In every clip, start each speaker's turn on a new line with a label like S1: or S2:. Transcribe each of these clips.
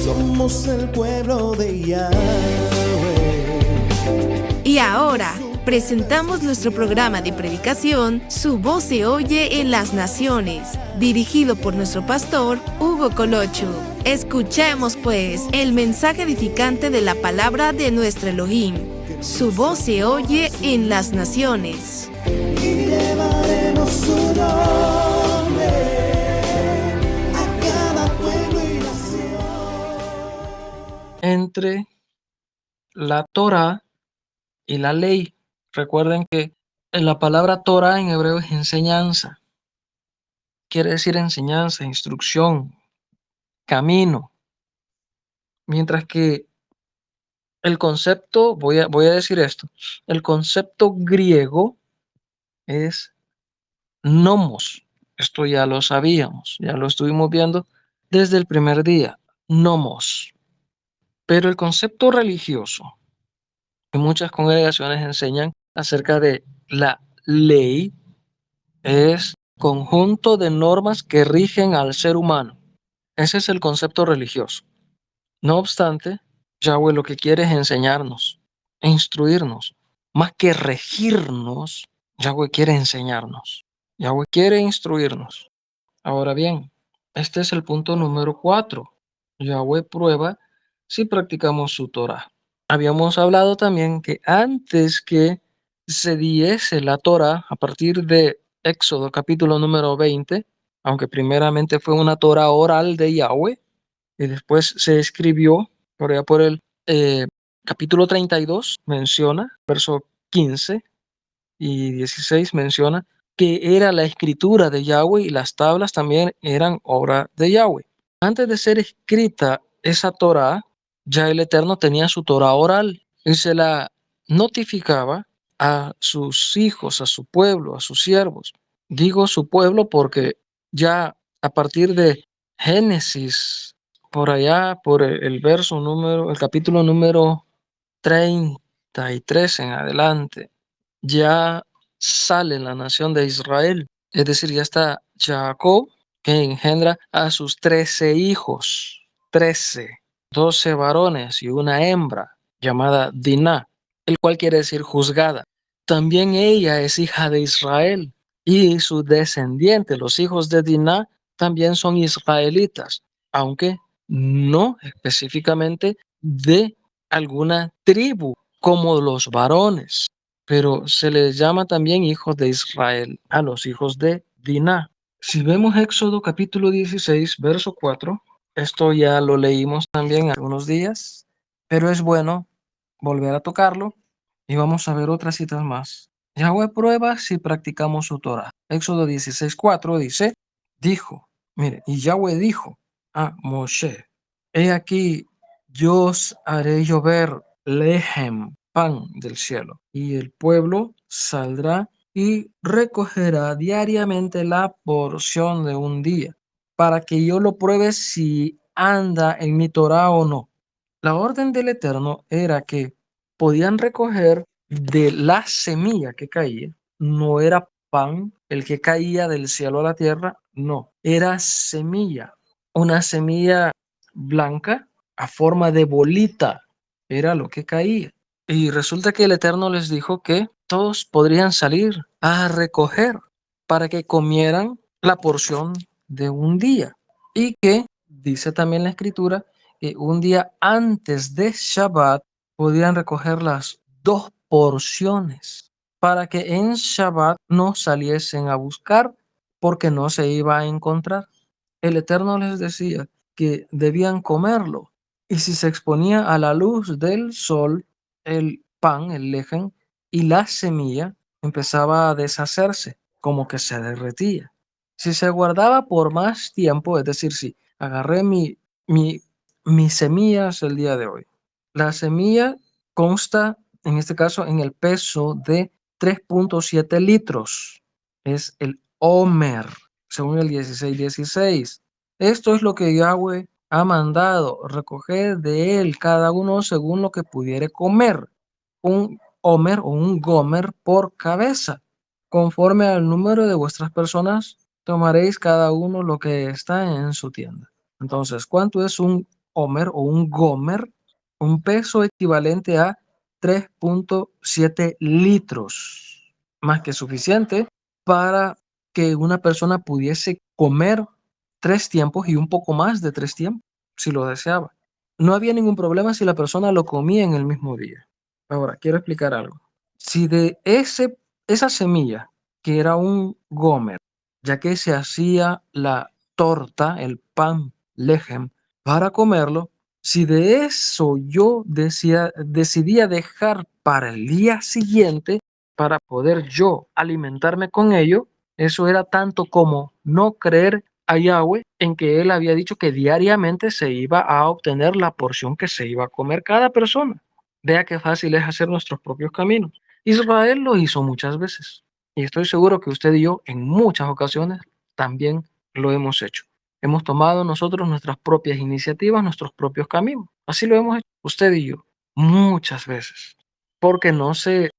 S1: Somos el pueblo de Yahweh.
S2: Y ahora presentamos nuestro programa de predicación, Su voz se oye en las naciones, dirigido por nuestro pastor Hugo Colocho. Escuchemos pues el mensaje edificante de la palabra de nuestro Elohim. Su voz se oye en las naciones.
S1: Y llevaremos su nombre a cada pueblo y nación.
S3: Entre la Torá y la ley. Recuerden que la palabra Torá en hebreo es enseñanza. Quiere decir enseñanza, instrucción, camino. Mientras que el concepto, voy a decir esto, el concepto griego es nomos. Esto ya lo sabíamos, ya lo estuvimos viendo desde el primer día, nomos. Pero el concepto religioso, que muchas congregaciones enseñan acerca de la ley, es conjunto de normas que rigen al ser humano. Ese es el concepto religioso. No obstante, Yahweh lo que quiere es enseñarnos, e instruirnos. Más que regirnos, Yahweh quiere enseñarnos. Yahweh quiere instruirnos. Ahora bien, este es el punto número 4. Yahweh prueba si practicamos su Torah. Habíamos hablado también que antes que se diese la Torah, a partir de Éxodo capítulo número 20, aunque primeramente fue una Torah oral de Yahweh, y después se escribió por allá por el capítulo 32, menciona, verso 15 y 16 menciona que era la escritura de Yahweh y las tablas también eran obra de Yahweh. Antes de ser escrita esa Torah, ya el Eterno tenía su Torah oral y se la notificaba a sus hijos, a su pueblo, a sus siervos. Digo su pueblo porque ya a partir de Génesis, por allá, por el capítulo número 33 en adelante, ya sale la nación de Israel. Es decir, ya está Jacob, que engendra a sus 13 hijos, 13, 12 varones y una hembra llamada Diná, el cual quiere decir juzgada. También ella es hija de Israel y su descendiente, los hijos de Diná, también son israelitas, aunque no específicamente de alguna tribu como los varones, pero se les llama también hijos de Israel a los hijos de Diná. Si vemos Éxodo capítulo 16, verso 4, esto ya lo leímos también hace unos días, pero es bueno volver a tocarlo y vamos a ver otras citas más. Yahweh prueba si practicamos su Torah. Éxodo 16, 4 dijo, mire, y Yahweh dijo a Moshe, he aquí, yo os haré llover lejem, pan del cielo, y el pueblo saldrá y recogerá diariamente la porción de un día, para que yo lo pruebe si anda en mi Torah o no. La orden del Eterno era que podían recoger de la semilla que caía, no era pan el que caía del cielo a la tierra, no, era semilla, una semilla blanca a forma de bolita, era lo que caía. Y resulta que el Eterno les dijo que todos podrían salir a recoger para que comieran la porción de un día. Y que, dice también la Escritura, que un día antes de Shabbat podían recoger las 2 porciones para que en Shabbat no saliesen a buscar porque no se iba a encontrar. El Eterno les decía que debían comerlo y si se exponía a la luz del sol, el pan, el lejem y la semilla empezaba a deshacerse, como que se derretía. Si se guardaba por más tiempo, es decir, si agarré mis semillas el día de hoy, la semilla consta, en este caso, en el peso de 3.7 litros. Es el Omer, según el 16:16. Esto es lo que Yahweh ha mandado, recoger de él cada uno según lo que pudiere comer, un Omer o un Gomer por cabeza. Conforme al número de vuestras personas, tomaréis cada uno lo que está en su tienda. Entonces, ¿cuánto es un homer o un gomer, un peso equivalente a 3.7 litros, más que suficiente para que una persona pudiese comer 3 tiempos y un poco más de 3 tiempos, si lo deseaba. No había ningún problema si la persona lo comía en el mismo día. Ahora, quiero explicar algo. Si de esa semilla, que era un gomer, ya que se hacía la torta, el pan lejem, para comerlo, si de eso yo decidía dejar para el día siguiente, para poder yo alimentarme con ello, eso era tanto como no creer a Yahweh en que él había dicho que diariamente se iba a obtener la porción que se iba a comer cada persona. Vea qué fácil es hacer nuestros propios caminos. Israel lo hizo muchas veces y estoy seguro que usted y yo en muchas ocasiones también lo hemos hecho. Hemos tomado nosotros nuestras propias iniciativas, nuestros propios caminos. Así lo hemos hecho usted y yo muchas veces, porque no se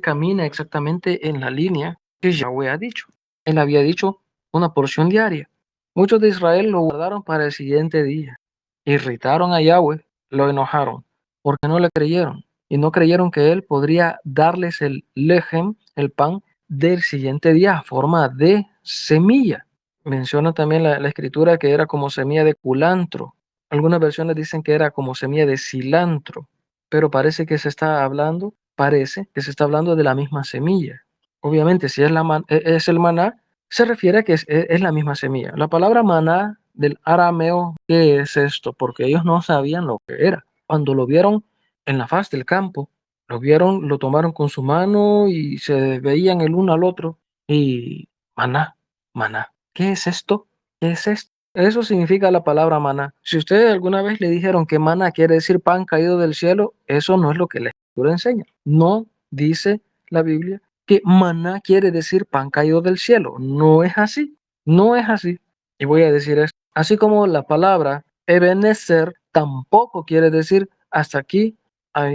S3: camina exactamente en la línea que Yahweh ha dicho. Él había dicho una porción diaria. Muchos de Israel lo guardaron para el siguiente día. Irritaron a Yahweh, lo enojaron, porque no le creyeron. Y no creyeron que él podría darles el lejem, el pan, del siguiente día a forma de semilla. Menciona también la escritura que era como semilla de culantro. Algunas versiones dicen que era como semilla de cilantro, pero parece que se está hablando de la misma semilla. Obviamente, si es el maná, se refiere a que es la misma semilla. La palabra maná del arameo, ¿qué es esto? Porque ellos no sabían lo que era. Cuando lo vieron en la faz del campo, lo vieron, lo tomaron con su mano y se veían el uno al otro. Y maná, maná, ¿qué es esto? ¿Qué es esto? Eso significa la palabra maná. Si ustedes alguna vez le dijeron que maná quiere decir pan caído del cielo, eso no es lo que la escritura enseña. No dice la Biblia que maná quiere decir pan caído del cielo. No es así. No es así. Y voy a decir esto. Así como la palabra Ebenezer tampoco quiere decir hasta aquí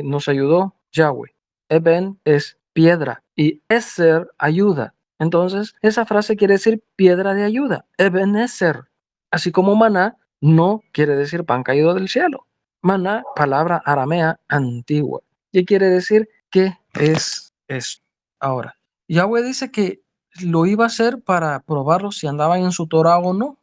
S3: nos ayudó Yahweh. Eben es piedra y Ezer ayuda. Entonces, esa frase quiere decir piedra de ayuda. Ebenezer. Así como maná no quiere decir pan caído del cielo. Maná, palabra aramea antigua. Y quiere decir que es esto. Ahora, Yahweh dice que lo iba a hacer para probarlo si andaban en su Torah o no.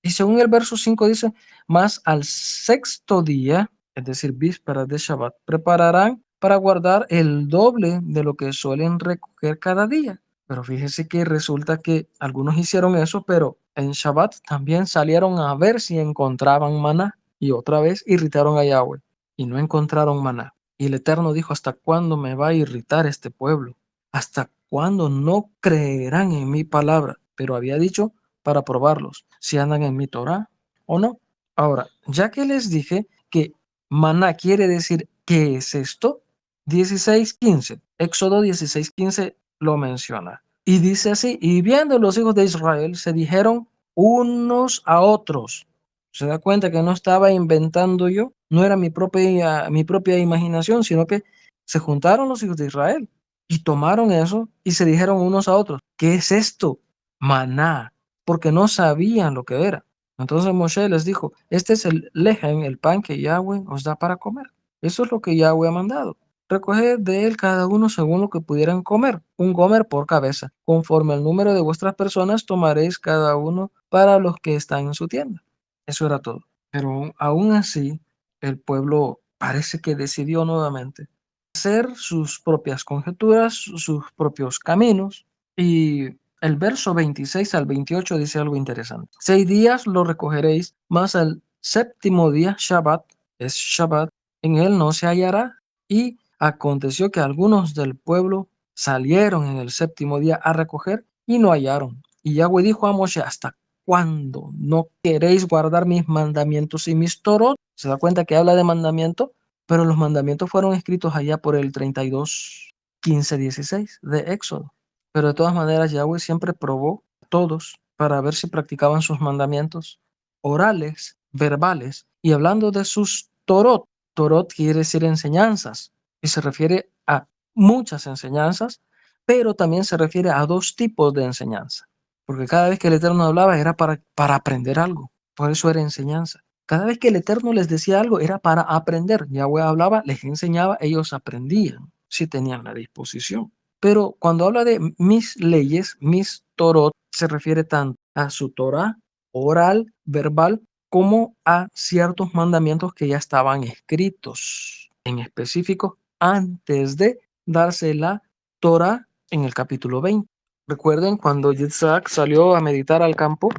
S3: Y según el verso 5 dice, más al sexto día, es decir, víspera de Shabbat, prepararán para guardar el doble de lo que suelen recoger cada día. Pero fíjese que resulta que algunos hicieron eso, pero en Shabbat también salieron a ver si encontraban maná. Y otra vez irritaron a Yahweh y no encontraron maná. Y el Eterno dijo, ¿hasta cuándo me va a irritar este pueblo? ¿Hasta cuándo no creerán en mi palabra? Pero había dicho para probarlos, si andan en mi Torah o no. Ahora, ya que les dije que maná quiere decir ¿qué es esto? 16:15, Éxodo 16:15 lo menciona. Y dice así, y viendo los hijos de Israel, se dijeron unos a otros. Se da cuenta que no estaba inventando yo, no era mi propia imaginación, sino que se juntaron los hijos de Israel y tomaron eso y se dijeron unos a otros, ¿qué es esto? Maná, porque no sabían lo que era. Entonces Moshe les dijo, este es el lejem, el pan que Yahweh os da para comer. Eso es lo que Yahweh ha mandado. Recoged de él cada uno según lo que pudieran comer, un gomer por cabeza. Conforme al número de vuestras personas tomaréis cada uno para los que están en su tienda. Eso era todo. Pero aún así, el pueblo parece que decidió nuevamente hacer sus propias conjeturas, sus propios caminos. Y el verso 26 al 28 dice algo interesante. 6 días lo recogeréis, mas al séptimo día, Shabbat, es Shabbat, en él no se hallará. Y aconteció que algunos del pueblo salieron en el séptimo día a recoger y no hallaron. Y Yahweh dijo a Moshe, ¿hasta cuándo no queréis guardar mis mandamientos y mis torot? ¿Se da cuenta que habla de mandamiento? Pero los mandamientos fueron escritos allá por el 32, 15, 16 de Éxodo. Pero de todas maneras, Yahweh siempre probó a todos para ver si practicaban sus mandamientos orales, verbales. Y hablando de sus torot, torot quiere decir enseñanzas y se refiere a muchas enseñanzas, pero también se refiere a 2 tipos de enseñanza. Porque cada vez que el Eterno hablaba era para aprender algo. Por eso era enseñanza. Cada vez que el Eterno les decía algo era para aprender. Yahweh hablaba, les enseñaba, ellos aprendían si tenían la disposición. Pero cuando habla de mis leyes, mis Torot, se refiere tanto a su Torah oral, verbal, como a ciertos mandamientos que ya estaban escritos, en específico, antes de darse la Torah en el capítulo 20. Recuerden cuando Yitzhak salió a meditar al campo,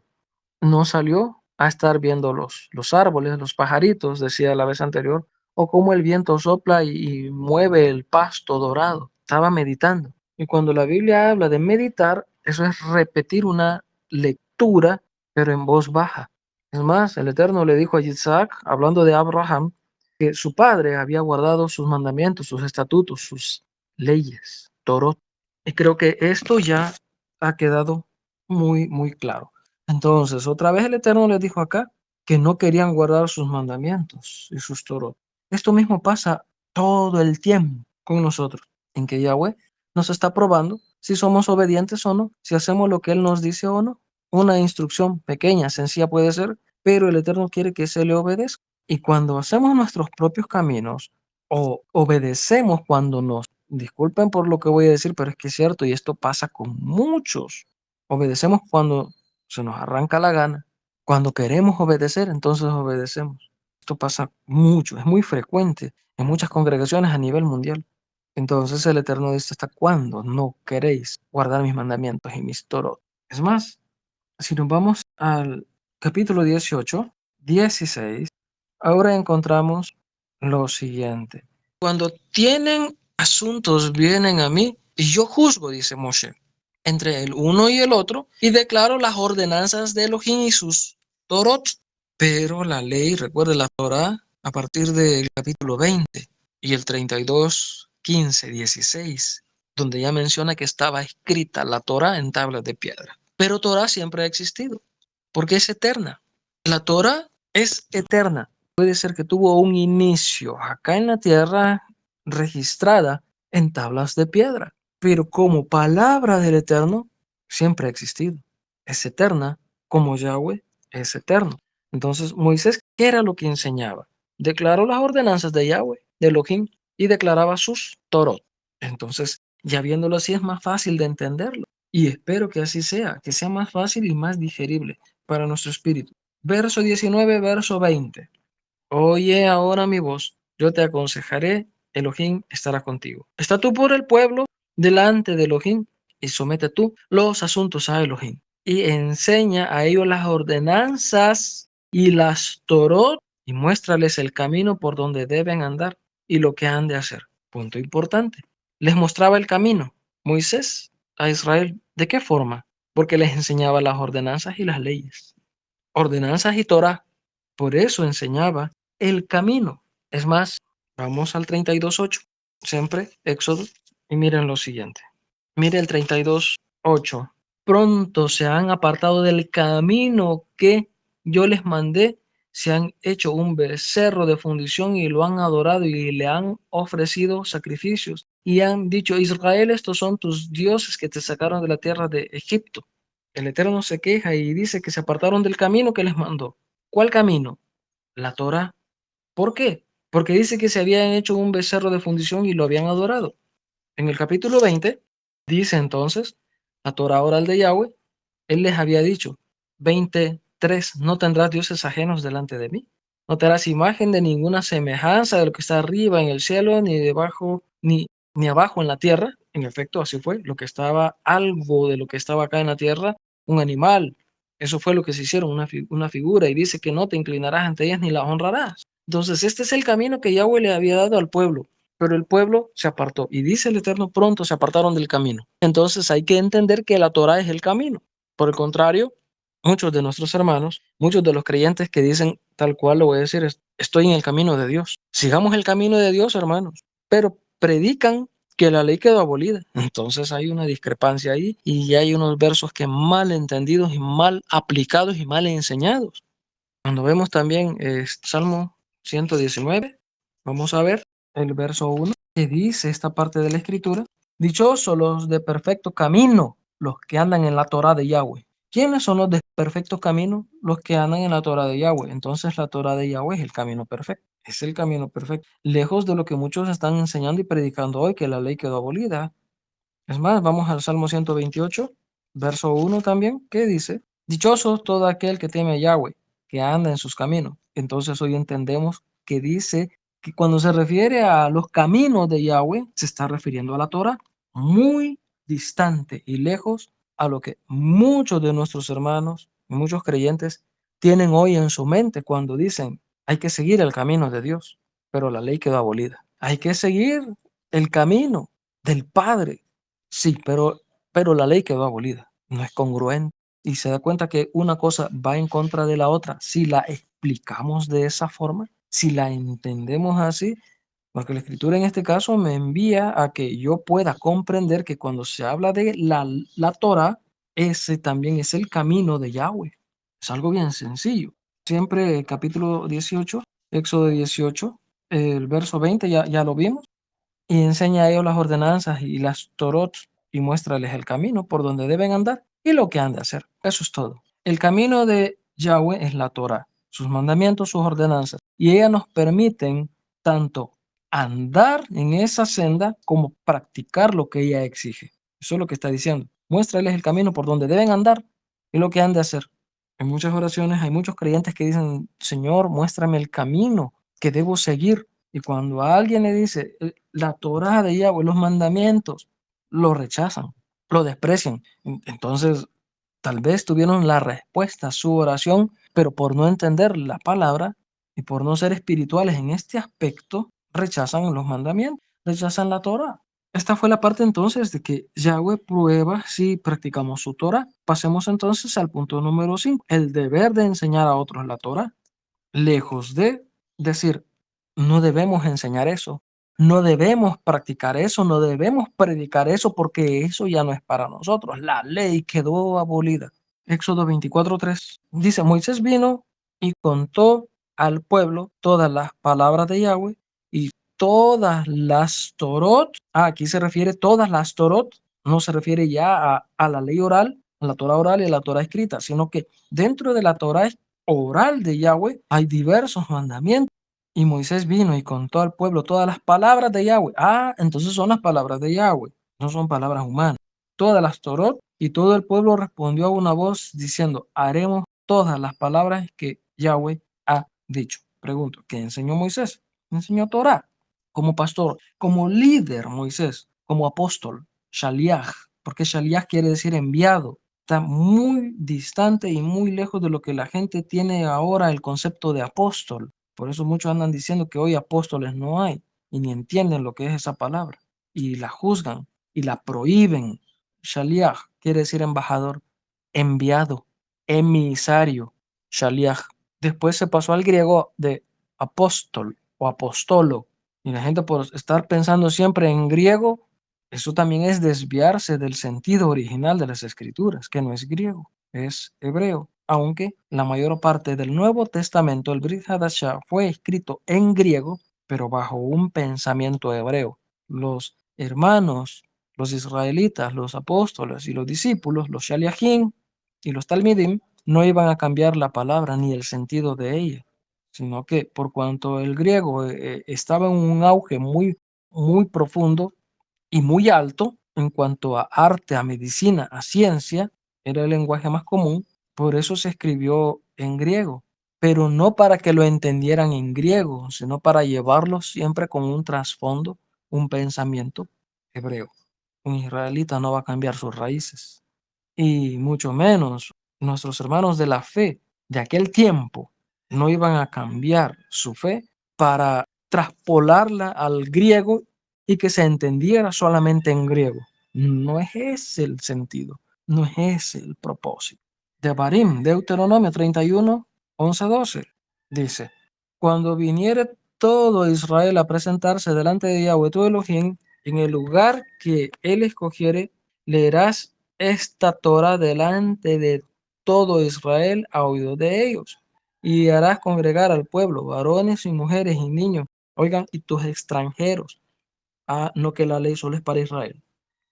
S3: no salió a estar viendo los árboles, los pajaritos, decía la vez anterior, o cómo el viento sopla y mueve el pasto dorado. Estaba meditando. Y cuando la Biblia habla de meditar, eso es repetir una lectura, pero en voz baja. Es más, el Eterno le dijo a Isaac, hablando de Abraham, que su padre había guardado sus mandamientos, sus estatutos, sus leyes, Torot. Y creo que esto ya ha quedado muy claro. Entonces, otra vez el Eterno les dijo acá que no querían guardar sus mandamientos y sus Torot. Esto mismo pasa todo el tiempo con nosotros, en que Yahweh nos está probando si somos obedientes o no, si hacemos lo que Él nos dice o no. Una instrucción pequeña, sencilla puede ser, pero el Eterno quiere que se le obedezca. Y cuando hacemos nuestros propios caminos o obedecemos cuando nos, disculpen por lo que voy a decir, pero es que es cierto y esto pasa con muchos. Obedecemos cuando se nos arranca la gana. Cuando queremos obedecer, entonces obedecemos. Esto pasa mucho, es muy frecuente en muchas congregaciones a nivel mundial. Entonces el Eterno dice, ¿hasta cuándo no queréis guardar mis mandamientos y mis Torot? Es más, si nos vamos al capítulo 18, 16, ahora encontramos lo siguiente. Cuando tienen asuntos, vienen a mí y yo juzgo, dice Moshe, entre el uno y el otro y declaro las ordenanzas de Elohim y sus Torot. Pero la ley, recuerde la Torah, a partir del capítulo 20 y el 32, 15, 16, donde ya menciona que estaba escrita la Torah en tablas de piedra. Pero Torah siempre ha existido, porque es eterna. La Torah es eterna. Puede ser que tuvo un inicio acá en la tierra registrada en tablas de piedra, pero como palabra del Eterno siempre ha existido. Es eterna, como Yahweh es eterno. Entonces, Moisés, ¿qué era lo que enseñaba? Declaró las ordenanzas de Yahweh, de Elohim, y declaraba sus Torot. Entonces, ya viéndolo así es más fácil de entenderlo. Y espero que así sea, que sea más fácil y más digerible para nuestro espíritu. Verso 19, verso 20. Oye ahora mi voz, yo te aconsejaré, Elohim estará contigo. Está tú por el pueblo delante de Elohim y somete tú los asuntos a Elohim. Y enseña a ellos las ordenanzas y las Torot y muéstrales el camino por donde deben andar y lo que han de hacer. Punto importante. Les mostraba el camino, Moisés, a Israel. ¿De qué forma? Porque les enseñaba las ordenanzas y las leyes. Ordenanzas y Torah. Por eso enseñaba el camino. Es más, vamos al 32.8, siempre Éxodo, y miren lo siguiente. Mire el 32.8. Pronto se han apartado del camino que yo les mandé, se han hecho un becerro de fundición y lo han adorado y le han ofrecido sacrificios y han dicho, Israel, estos son tus dioses que te sacaron de la tierra de Egipto. El Eterno se queja y dice que se apartaron del camino que les mandó. ¿Cuál camino? La Torah. ¿Por qué? Porque dice que se habían hecho un becerro de fundición y lo habían adorado. En el capítulo 20 dice entonces, la Torah oral de Yahweh, él les había dicho, 23, no tendrás dioses ajenos delante de mí. No te harás imagen de ninguna semejanza de lo que está arriba en el cielo, ni debajo, ni abajo en la tierra. En efecto, así fue. Lo que estaba, algo de lo que estaba acá en la tierra, un animal. Eso fue lo que se hicieron, una figura. Y dice que no te inclinarás ante ellas ni las honrarás. Entonces, este es el camino que Yahweh le había dado al pueblo. Pero el pueblo se apartó. Y dice el Eterno, pronto se apartaron del camino. Entonces hay que entender que la Torah es el camino. Por el contrario, muchos de nuestros hermanos, muchos de los creyentes que dicen tal cual lo voy a decir, estoy en el camino de Dios. Sigamos el camino de Dios, hermanos. Pero predican que la ley quedó abolida. Entonces hay una discrepancia ahí y hay unos versos que mal entendidos y mal aplicados y mal enseñados. Cuando vemos también Salmo 119, vamos a ver el verso 1, que dice esta parte de la escritura, dichosos los de perfecto camino, los que andan en la Torah de Yahweh. ¿Quiénes son los de perfecto camino los que andan en la Torah de Yahweh. Entonces la Torah de Yahweh es el camino perfecto. Es el camino perfecto. Lejos de lo que muchos están enseñando y predicando hoy, que la ley quedó abolida. Es más, vamos al Salmo 128, verso 1 también, que dice, dichoso todo aquel que teme a Yahweh, que anda en sus caminos. Entonces hoy entendemos que dice que cuando se refiere a los caminos de Yahweh, se está refiriendo a la Torah, muy distante y lejos a lo que muchos de nuestros hermanos y muchos creyentes tienen hoy en su mente cuando dicen, hay que seguir el camino de Dios, pero la ley quedó abolida. Hay que seguir el camino del Padre. Sí, pero la ley quedó abolida. No es congruente. Y se da cuenta que una cosa va en contra de la otra. Si la explicamos de esa forma, si la entendemos así, porque la escritura en este caso me envía a que yo pueda comprender que cuando se habla de la Torah, ese también es el camino de Yahweh. Es algo bien sencillo. Siempre capítulo 18, Éxodo 18, el verso 20, ya lo vimos y enseña a ellos las ordenanzas y las torot y muéstrales el camino por donde deben andar y lo que han de hacer. Eso es todo. El camino de Yahweh es la Torah, sus mandamientos, sus ordenanzas, y ellas nos permiten tanto andar en esa senda como practicar lo que ella exige. Eso es lo que está diciendo. Muéstrales el camino por donde deben andar y lo que han de hacer. En muchas oraciones hay muchos creyentes que dicen, Señor, muéstrame el camino que debo seguir. Y cuando a alguien le dice la Torá de Yahweh, los mandamientos, lo rechazan, lo desprecian. Entonces, tal vez tuvieron la respuesta a su oración, pero por no entender la palabra y por no ser espirituales en este aspecto, rechazan los mandamientos, rechazan la Torá. Esta fue la parte entonces de que Yahweh prueba si practicamos su Torah. Pasemos entonces al punto número 5, el deber de enseñar a otros la Torah. Lejos de decir, no debemos enseñar eso, no debemos practicar eso, no debemos predicar eso porque eso ya no es para nosotros. La ley quedó abolida. Éxodo 24:3 dice, Moisés vino y contó al pueblo todas las palabras de Yahweh y todas las Torot. Aquí se refiere todas las Torot, no se refiere ya a la ley oral, a la Torah oral y a la Torah escrita, sino que dentro de la Torah oral de Yahweh hay diversos mandamientos. Y Moisés vino y contó al pueblo todas las palabras de Yahweh. Entonces son las palabras de Yahweh, no son palabras humanas. Todas las Torot, y todo el pueblo respondió a una voz diciendo, haremos todas las palabras que Yahweh ha dicho. Pregunto, ¿qué enseñó Moisés? Enseñó Torah como pastor, como líder Moisés, como apóstol, Shaliach, porque Shaliach quiere decir enviado. Está muy distante y muy lejos de lo que la gente tiene ahora el concepto de apóstol. Por eso muchos andan diciendo que hoy apóstoles no hay y ni entienden lo que es esa palabra y la juzgan y la prohíben. Shaliach quiere decir embajador, enviado, emisario, Shaliach. Después se pasó al griego de apóstol o apostolo. Y la gente por estar pensando siempre en griego, eso también es desviarse del sentido original de las escrituras, que no es griego, es hebreo. Aunque la mayor parte del Nuevo Testamento, el Brit Hadashah, fue escrito en griego, pero bajo un pensamiento hebreo. Los hermanos, los israelitas, los apóstoles y los discípulos, los shaliachim y los talmidim, no iban a cambiar la palabra ni el sentido de ella, sino que por cuanto el griego estaba en un auge muy profundo y muy alto en cuanto a arte, a medicina, a ciencia, era el lenguaje más común, por eso se escribió en griego, pero no para que lo entendieran en griego, sino para llevarlo siempre con un trasfondo, un pensamiento hebreo. Un israelita no va a cambiar sus raíces, y mucho menos nuestros hermanos de la fe de aquel tiempo no iban a cambiar su fe para traspolarla al griego y que se entendiera solamente en griego. No es ese el sentido, no es ese el propósito. Devarim, Deuteronomio 31, 11, 12, dice, cuando viniere todo Israel a presentarse delante de Yahweh tu Elohim, en el lugar que él escogiere, leerás esta Torah delante de todo Israel a oído de ellos, y harás congregar al pueblo, varones y mujeres y niños, oigan, y tus extranjeros. No que la ley solo es para Israel.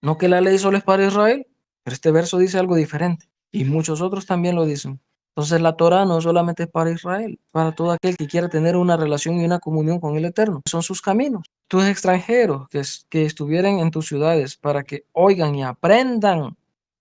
S3: No que la ley solo es para Israel, pero este verso dice algo diferente. Y muchos otros también lo dicen. Entonces la Torá no solamente es para Israel, para todo aquel que quiera tener una relación y una comunión con el Eterno. Son sus caminos. Tus extranjeros que estuvieran en tus ciudades para que oigan y aprendan.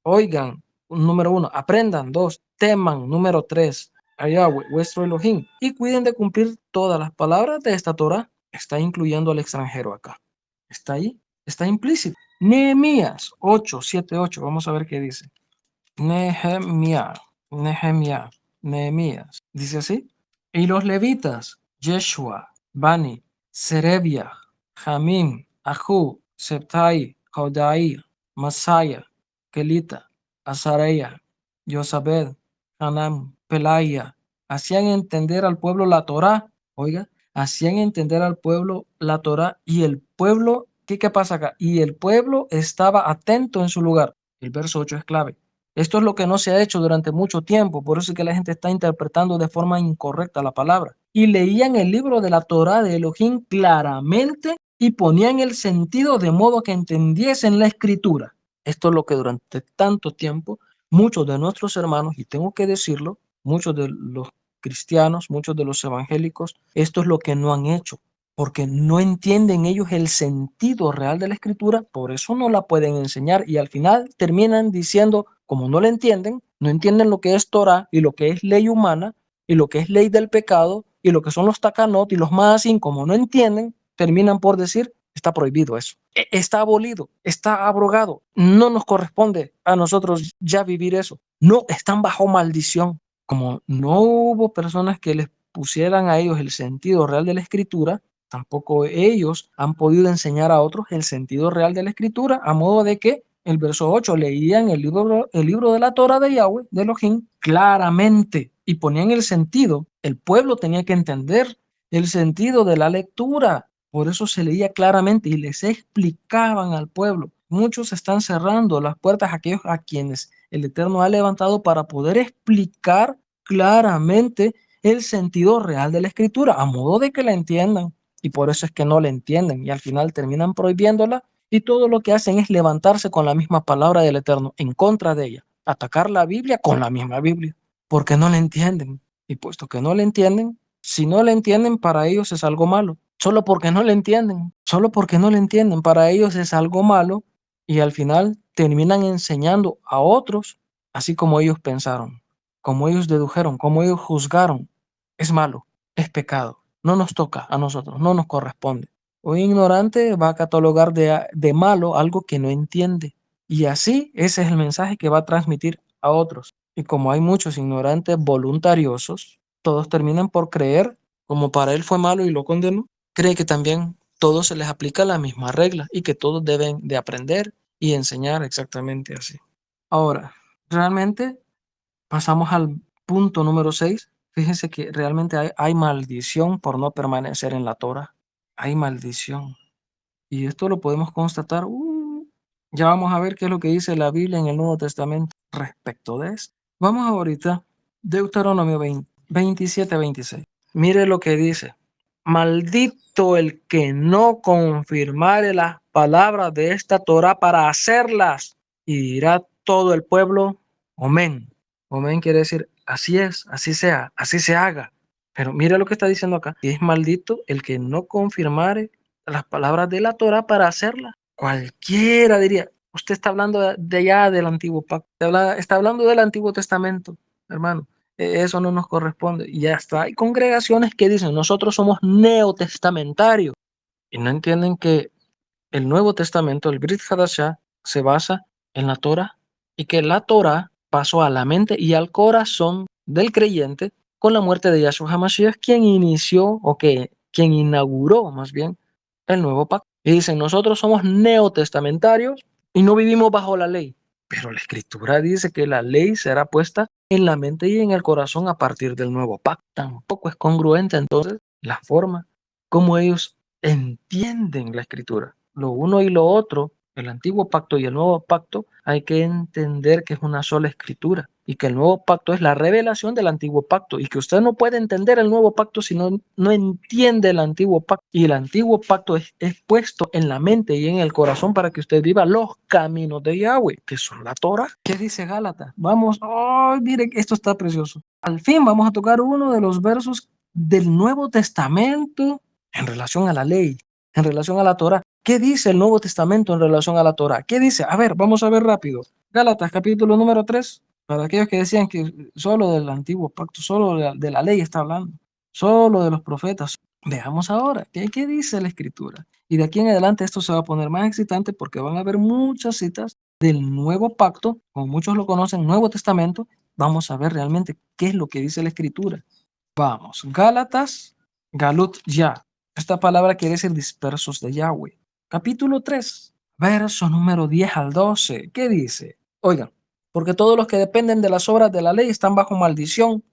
S3: Oigan, número 1, aprendan. 2, teman. Número 3, a Yahweh, vuestro Elohim. Y cuiden de cumplir todas las palabras de esta Torá. Está incluyendo al extranjero acá. Está ahí, está implícito. Nehemías 8, 7, 8. Vamos a ver qué dice. Nehemías, Nehemías, Nehemías. Dice así. Y los levitas, Yeshua, Bani, Serebia, Jamim, Ahu, Septai, Hodai, Masaya, Kelita, Azaraya, Yosabed, Hanam, Pelaya, hacían entender al pueblo la Torá. Oiga, hacían entender al pueblo la Torá y el pueblo, ¿qué pasa acá? Y el pueblo estaba atento en su lugar. El verso 8 es clave. Esto es lo que no se ha hecho durante mucho tiempo, por eso es que la gente está interpretando de forma incorrecta la palabra. Y leían el libro de la Torá de Elohim claramente y ponían el sentido de modo que entendiesen la escritura. Esto es lo que durante tanto tiempo muchos de nuestros hermanos, y tengo que decirlo, muchos de los cristianos, muchos de los evangélicos, esto es lo que no han hecho, porque no entienden ellos el sentido real de la escritura, por eso no la pueden enseñar y al final terminan diciendo, como no la entienden, no entienden lo que es Torah y lo que es ley humana y lo que es ley del pecado y lo que son los takanot y los maasim, como no entienden, terminan por decir, está prohibido eso, está abolido, está abrogado, no nos corresponde a nosotros ya vivir eso, no, están bajo maldición. Como no hubo personas que les pusieran a ellos el sentido real de la escritura, tampoco ellos han podido enseñar a otros el sentido real de la escritura, a modo de que el verso 8 leían el libro de la Torah de Yahweh, de Elohim, claramente y ponían el sentido. El pueblo tenía que entender el sentido de la lectura. Por eso se leía claramente y les explicaban al pueblo. Muchos están cerrando las puertas a aquellos a quienes el Eterno ha levantado para poder explicar claramente el sentido real de la escritura, a modo de que la entiendan. Y por eso es que no la entienden y al final terminan prohibiéndola y todo lo que hacen es levantarse con la misma palabra del Eterno en contra de ella, atacar la Biblia con la misma Biblia, porque no la entienden. Y puesto que no la entienden, si no la entienden, para ellos es algo malo. Solo porque no la entienden, solo porque no la entienden, para ellos es algo malo y al final terminan enseñando a otros así como ellos pensaron, como ellos dedujeron, como ellos juzgaron. Es malo, es pecado, no nos toca a nosotros, no nos corresponde. Un ignorante va a catalogar de malo algo que no entiende. Y así ese es el mensaje que va a transmitir a otros. Y como hay muchos ignorantes voluntariosos, todos terminan por creer, como para él fue malo y lo condenó, cree que también todos se les aplica la misma regla y que todos deben de aprender y enseñar exactamente así. Ahora, realmente pasamos al punto número 6. Fíjense que realmente hay maldición por no permanecer en la Torah. Hay maldición. Y esto lo podemos constatar. Ya vamos a ver qué es lo que dice la Biblia en el Nuevo Testamento respecto de esto. Vamos ahorita, Deuteronomio 27-26. Mire lo que dice. Maldito el que no confirmare las palabras de esta Torah para hacerlas. Y dirá todo el pueblo, amén. Amén quiere decir, así es, así sea, así se haga. Pero mire lo que está diciendo acá. Y es maldito el que no confirmare las palabras de la Torah para hacerlas. Cualquiera diría, usted está hablando de allá del antiguo pacto, está hablando del Antiguo Testamento, hermano. Eso no nos corresponde. Y ya está. Hay congregaciones que dicen, nosotros somos neotestamentarios. Y no entienden que el Nuevo Testamento, el Brit Hadashah, se basa en la Torah y que la Torah pasó a la mente y al corazón del creyente con la muerte de Yahshua HaMashiach, quien inició o quien inauguró más bien el nuevo pacto. Y dicen, nosotros somos neotestamentarios y no vivimos bajo la ley. Pero la Escritura dice que la ley será puesta en la mente y en el corazón a partir del nuevo pacto. Tampoco es congruente entonces la forma como ellos entienden la Escritura. Lo uno y lo otro, el antiguo pacto y el nuevo pacto, hay que entender que es una sola Escritura. y que el nuevo pacto es la revelación del antiguo pacto y que usted no puede entender el nuevo pacto si no entiende el antiguo pacto. Y el antiguo pacto es puesto en la mente y en el corazón para que usted viva los caminos de Yahweh, que son la Torah. ¿Qué dice Gálatas? Vamos, oh, mire, esto está precioso. Al fin vamos a tocar uno de los versos del Nuevo Testamento en relación a la ley, en relación a la Torah. ¿Qué dice el Nuevo Testamento en relación a la Torah? ¿Qué dice? A ver, vamos a ver rápido. Gálatas capítulo número 3, para aquellos que decían que solo del antiguo pacto, solo de la ley está hablando, solo de los profetas. Veamos ahora, ¿qué dice la Escritura? Y de aquí en adelante esto se va a poner más excitante porque van a haber muchas citas del Nuevo Pacto, como muchos lo conocen, Nuevo Testamento. Vamos a ver realmente qué es lo que dice la Escritura. Vamos, Gálatas, Galut Ya. Esta palabra quiere decir dispersos de Yahweh. Capítulo 3, verso número 10 al 12. ¿Qué dice? Oigan, porque todos los que dependen de las obras de la ley están bajo maldición,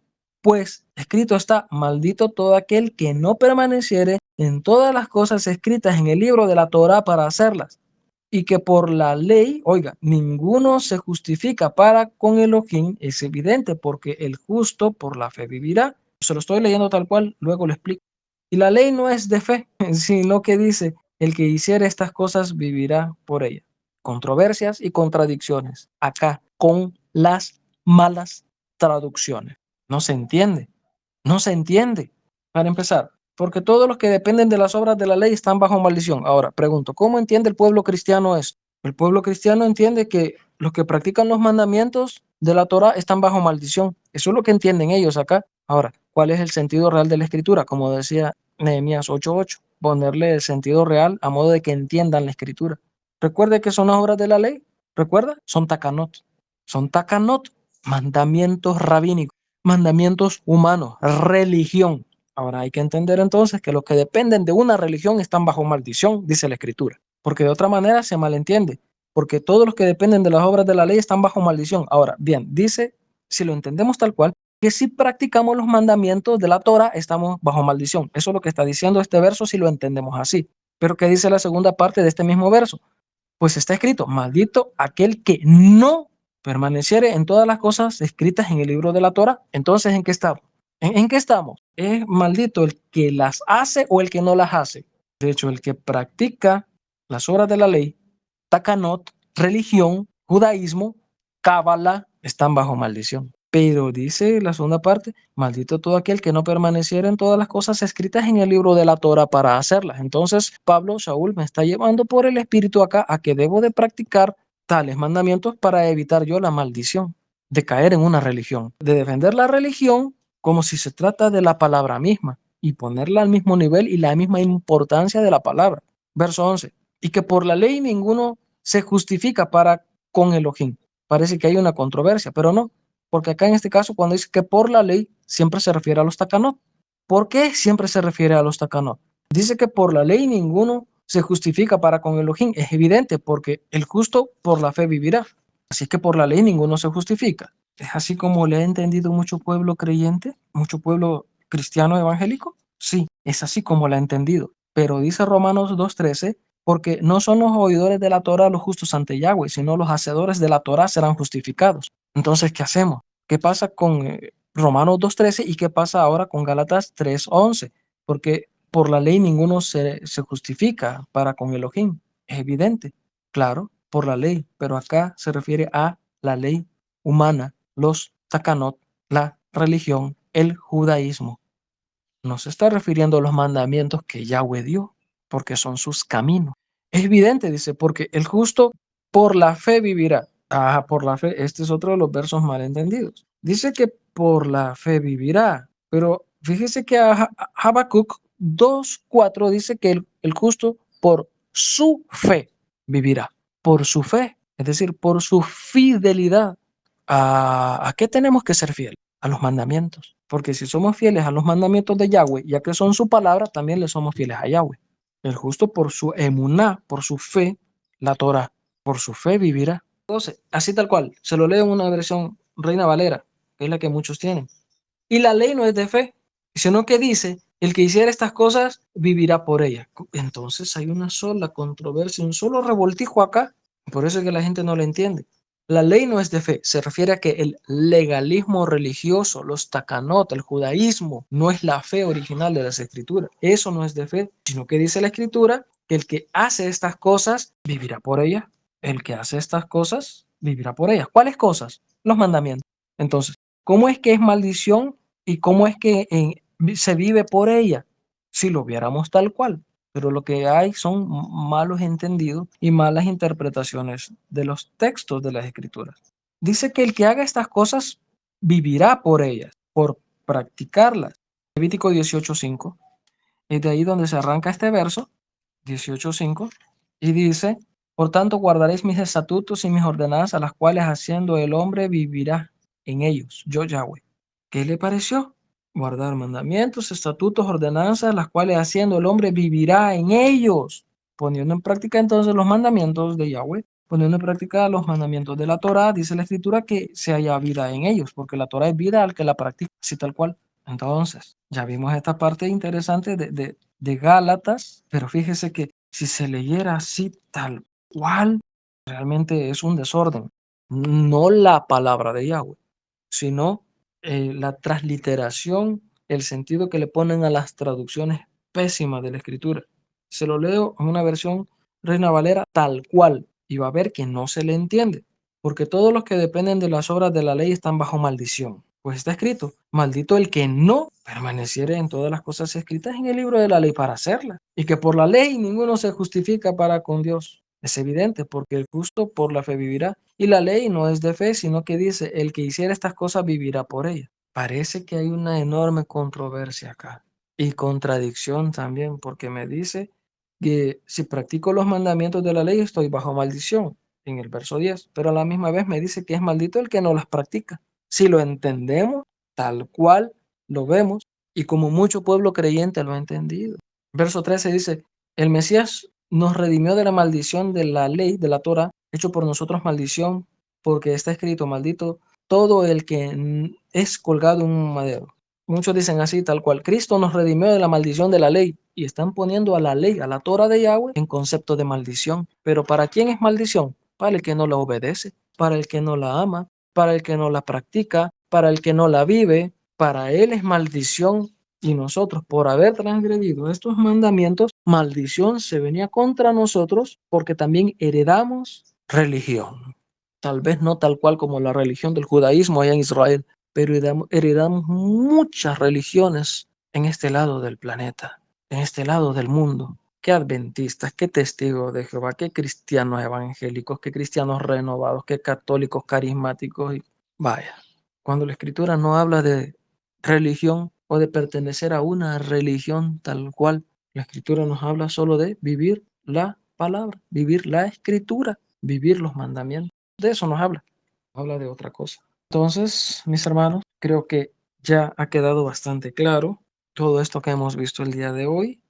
S3: pues escrito está, maldito todo aquel que no permaneciere en todas las cosas escritas en el libro de la Torá para hacerlas. Y que por la ley, oiga, ninguno se justifica para con Elohim, es evidente, porque el justo por la fe vivirá. Se lo estoy leyendo tal cual, luego lo explico. Y la ley no es de fe, sino que dice, el que hiciere estas cosas vivirá por ella. Controversias y contradicciones acá con las malas traducciones. No se entiende, no se entiende. Para empezar, porque todos los que dependen de las obras de la ley están bajo maldición. Ahora, pregunto, ¿cómo entiende el pueblo cristiano esto? El pueblo cristiano entiende que los que practican los mandamientos de la Torá están bajo maldición. Eso es lo que entienden ellos acá. Ahora, ¿cuál es el sentido real de la escritura? Como decía Nehemías 8:8, ponerle el sentido real a modo de que entiendan la escritura. Recuerde que son las obras de la ley. ¿Recuerda? Son takanot. Son takanot, mandamientos rabínicos, mandamientos humanos, religión. Ahora hay que entender entonces que los que dependen de una religión están bajo maldición, dice la Escritura, porque de otra manera se malentiende, porque todos los que dependen de las obras de la ley están bajo maldición. Ahora, bien, dice, si lo entendemos tal cual, que si practicamos los mandamientos de la Torah estamos bajo maldición. Eso es lo que está diciendo este verso si lo entendemos así. Pero ¿qué dice la segunda parte de este mismo verso? Pues está escrito, maldito aquel que no permaneciere en todas las cosas escritas en el libro de la Torah. Entonces, ¿en qué estamos? ¿En qué estamos? ¿Es maldito el que las hace o el que no las hace? De hecho, el que practica las obras de la ley, takanot, religión, judaísmo, cábala, están bajo maldición. Pero dice la segunda parte, maldito todo aquel que no permaneciera en todas las cosas escritas en el libro de la Torah para hacerlas. Entonces, Pablo, Saúl, me está llevando por el Espíritu acá a que debo de practicar tales mandamientos para evitar yo la maldición de caer en una religión, de defender la religión como si se trata de la palabra misma y ponerla al mismo nivel y la misma importancia de la palabra. Verso 11. Y que por la ley ninguno se justifica para con Elohim. Parece que hay una controversia, pero no. Porque acá en este caso, cuando dice que por la ley, siempre se refiere a los takanot. ¿Por qué siempre se refiere a los takanot? Dice que por la ley ninguno se justifica para con Elohim. Es evidente, porque el justo por la fe vivirá. Así que por la ley ninguno se justifica. Es así como le ha entendido mucho pueblo creyente, mucho pueblo cristiano evangélico. Sí, es así como la ha entendido. Pero dice Romanos 2:13, porque no son los oidores de la Torah los justos ante Yahweh, sino los hacedores de la Torah serán justificados. Entonces, ¿qué hacemos? ¿Qué pasa con Romanos 2:13 y qué pasa ahora con Gálatas 3:11? Porque por la ley ninguno se justifica para con Elohim. Es evidente, claro, por la ley, pero acá se refiere a la ley humana, los takanot, la religión, el judaísmo. No se está refiriendo a los mandamientos que Yahweh dio, porque son sus caminos. Es evidente, dice, porque el justo por la fe vivirá. Ah, por la fe, este es otro de los versos malentendidos. Dice que por la fe vivirá, pero fíjese que Habacuc 2:4 dice que el justo por su fe vivirá, por su fe, es decir, por su fidelidad. ¿A qué tenemos que ser fieles? A los mandamientos. Porque si somos fieles a los mandamientos de Yahweh, ya que son su palabra, también le somos fieles a Yahweh. El justo por su emuná, por su fe, la Torah, por su fe vivirá. Entonces, así tal cual, se lo leo en una versión Reina Valera, que es la que muchos tienen. Y la ley no es de fe, sino que dice, el que hiciera estas cosas vivirá por ella. Entonces hay una sola controversia, un solo revoltijo acá. Por eso es que la gente no lo entiende. La ley no es de fe, se refiere a que el legalismo religioso, los takanot, el judaísmo, no es la fe original de las escrituras. Eso no es de fe, sino que dice la escritura que el que hace estas cosas vivirá por ellas. El que hace estas cosas vivirá por ellas. ¿Cuáles cosas? Los mandamientos. Entonces, ¿cómo es que es maldición y cómo es que se vive por ella? Si lo viéramos tal cual. Pero lo que hay son malos entendidos y malas interpretaciones de los textos de las escrituras. Dice que el que haga estas cosas vivirá por ellas, por practicarlas. Levítico 18:5. Es de ahí donde se arranca este verso, 18:5, y dice: por tanto guardaréis mis estatutos y mis ordenanzas, las cuales haciendo el hombre vivirá en ellos, yo Yahweh. ¿Qué le pareció? Guardar mandamientos, estatutos, ordenanzas, las cuales haciendo el hombre vivirá en ellos, poniendo en práctica entonces los mandamientos de Yahweh, poniendo en práctica los mandamientos de la Torah. Dice la escritura que se haya vida en ellos, porque la Torah es vida al que la practica, así tal cual. Entonces, ya vimos esta parte interesante de Gálatas, pero fíjese que si se leyera así tal cual, realmente es un desorden. No la palabra de Yahweh, sino la transliteración, el sentido que le ponen a las traducciones pésimas de la escritura. Se lo leo en una versión Reina Valera tal cual y va a ver que no se le entiende, porque todos los que dependen de las obras de la ley están bajo maldición. Pues está escrito: maldito el que no permaneciere en todas las cosas escritas en el libro de la ley para hacerlas, y que por la ley ninguno se justifica para con Dios. Es evidente, porque el justo por la fe vivirá. Y la ley no es de fe, sino que dice: el que hiciera estas cosas vivirá por ellas. Parece que hay una enorme controversia acá. Y contradicción también, porque me dice que si practico los mandamientos de la ley estoy bajo maldición, en el verso 10. Pero a la misma vez me dice que es maldito el que no las practica. Si lo entendemos tal cual lo vemos, y como mucho pueblo creyente lo ha entendido. Verso 13 dice: el Mesías nos redimió de la maldición de la ley, de la Torah, hecho por nosotros maldición, porque está escrito: maldito todo el que es colgado en un madero. Muchos dicen así, tal cual: Cristo nos redimió de la maldición de la ley, y están poniendo a la ley, a la Torah de Yahweh, en concepto de maldición. Pero ¿para quién es maldición? Para el que no la obedece, para el que no la ama, para el que no la practica, para el que no la vive. Para él es maldición. Y nosotros, por haber transgredido estos mandamientos, maldición se venía contra nosotros, porque también heredamos religión. Tal vez no tal cual como la religión del judaísmo allá en Israel, pero heredamos muchas religiones en este lado del planeta, en este lado del mundo. Qué adventistas, qué testigos de Jehová, qué cristianos evangélicos, qué cristianos renovados, qué católicos carismáticos. Vaya, cuando la escritura no habla de religión o de pertenecer a una religión tal cual, la escritura nos habla solo de vivir la palabra, vivir la escritura, vivir los mandamientos. De eso nos habla, habla de otra cosa. Entonces, mis hermanos, creo que ya ha quedado bastante claro todo esto que hemos visto el día de hoy.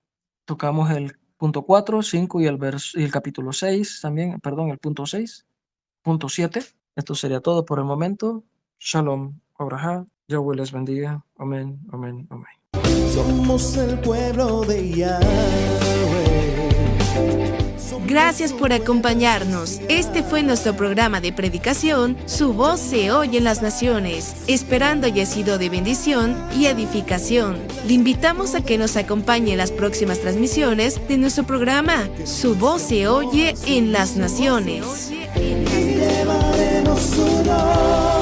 S3: Tocamos el punto 4, 5 y el capítulo 6 también, perdón, el punto 6, punto 7. Esto sería todo por el momento. Shalom, Abraham. Yahweh les bendiga. Amén, amén, amén.
S1: Somos el pueblo de Yahweh.
S2: Gracias por acompañarnos. Este fue nuestro programa de predicación, Su voz se oye en las naciones, esperando haya sido de bendición y edificación. Le invitamos a que nos acompañe en las próximas transmisiones de nuestro programa, Su voz se oye en las naciones.
S1: Y llevaremos su nombre.